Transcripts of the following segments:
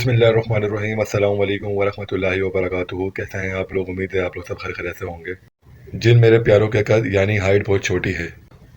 बिस्मिल्लाहिर्रहमानिर्रहीम। अस्सलाम वालेकुम वरहमतुल्लाहि वबरकातुहू। कैसे हैं आप लोग? उम्मीद है आप लोग सब खैर से होंगे। जिन मेरे प्यारों के कद यानी हाइट बहुत छोटी है,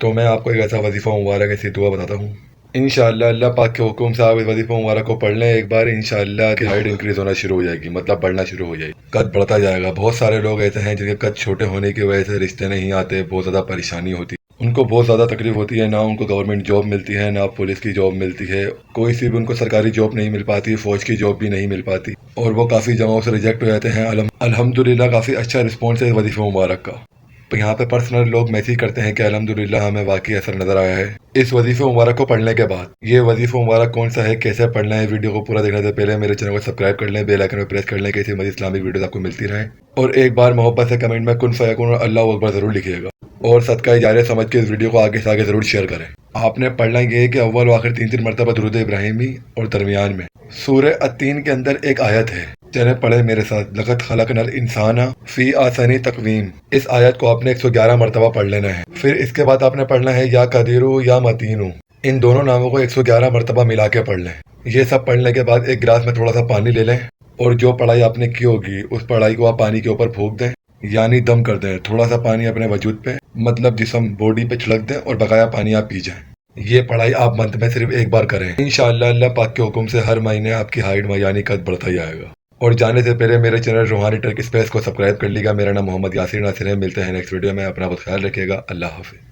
तो मैं आपको एक ऐसा वजीफ़ा मुबारक ऐसी दुआ बताता हूँ। इंशाअल्लाह अल्लाह पाक के हुक्म से आप इस वजीफ़ा मुबारक को पढ़ लें एक बार, इंशाअल्लाह की हाइट इंक्रीज़ होना शुरू हो जाएगी, मतलब बढ़ना शुरू हो जाएगी, कद बढ़ता जाएगा। बहुत सारे लोग ऐसे हैं जिनके कद छोटे होने की वजह से रिश्ते नहीं आते, बहुत ज़्यादा परेशानी होती है, उनको बहुत ज़्यादा तकलीफ होती है। ना उनको गवर्नमेंट जॉब मिलती है, ना पुलिस की जॉब मिलती है, कोई सी भी उनको सरकारी जॉब नहीं मिल पाती, फौज की जॉब भी नहीं मिल पाती, और वो काफ़ी जगहों से रिजेक्ट हो जाते हैं। अल्हम्दुलिल्लाह काफ़ी अच्छा रिस्पॉन्स है इस वजीफ़े मुबारक का। तो यहाँ पे पर्सनल लोग मैसेज करते हैं कि अल्हम्दुलिल्लाह हमें वाकई असर नज़र आया है इस वजीफ़े मुबारक को पढ़ने के बाद। ये वजीफ़ा मुबारक कौन सा है, कैसे पढ़ना है, वीडियो को पूरा देखने से पहले मेरे चैनल को सब्सक्राइब कर लें, बेल आइकन पर प्रेस कर लें कि ऐसी मज़ीद इस्लामिक वीडियोस आपको मिलती रहे, और एक बार मोहब्बत से कमेंट में कुन फयकुन और अल्लाहु अकबर ज़रूर लिखिएगा, और सदका जारिया समझ के इस वीडियो को आगे से आगे ज़रूर शेयर करें। आपने पढ़ना ये है कि अव्वल व आखिर 3 मरतबा दुरूद इब्राहिमी, और दरमियान में सूरह अत्तीन के अंदर एक आयत है। चले पढ़े मेरे साथ, लक़द खलक़नल इंसाना फी आसनी तक़वीम। इस आयत को आपने 111 मरतबा पढ़ लेना है। फिर इसके बाद आपने पढ़ना है या कदीरू या मतीनू। इन दोनों नामों को 111 मरतबा मिला के पढ़ लें। ये सब पढ़ने के बाद एक गिलास में थोड़ा सा पानी ले लें, और जो पढ़ाई आपने की होगी उस पढ़ाई को आप पानी के ऊपर फूंक दें, यानी दम कर दें। थोड़ा सा पानी अपने वजूद पे, मतलब जिस्म बॉडी पे छिड़क दें, और बकाया पानी आप पी जाएं। ये पढ़ाई आप मंथ में सिर्फ एक बार करें। इंशाअल्लाह अल्लाह पाक के हुक्म से हर महीने आपकी हाइट में यानी कद बढ़ता ही आएगा। और जाने से पहले मेरे चैनल रूहानी टर्क स्पेस को सब्सक्राइब कर लीजिएगा। मेरा नाम मोहम्मद यासिर नासिर है। मिलते हैं नेक्स्ट वीडियो में। अपना बहुत ख्याल रखिएगा। अल्लाह हाफिज़।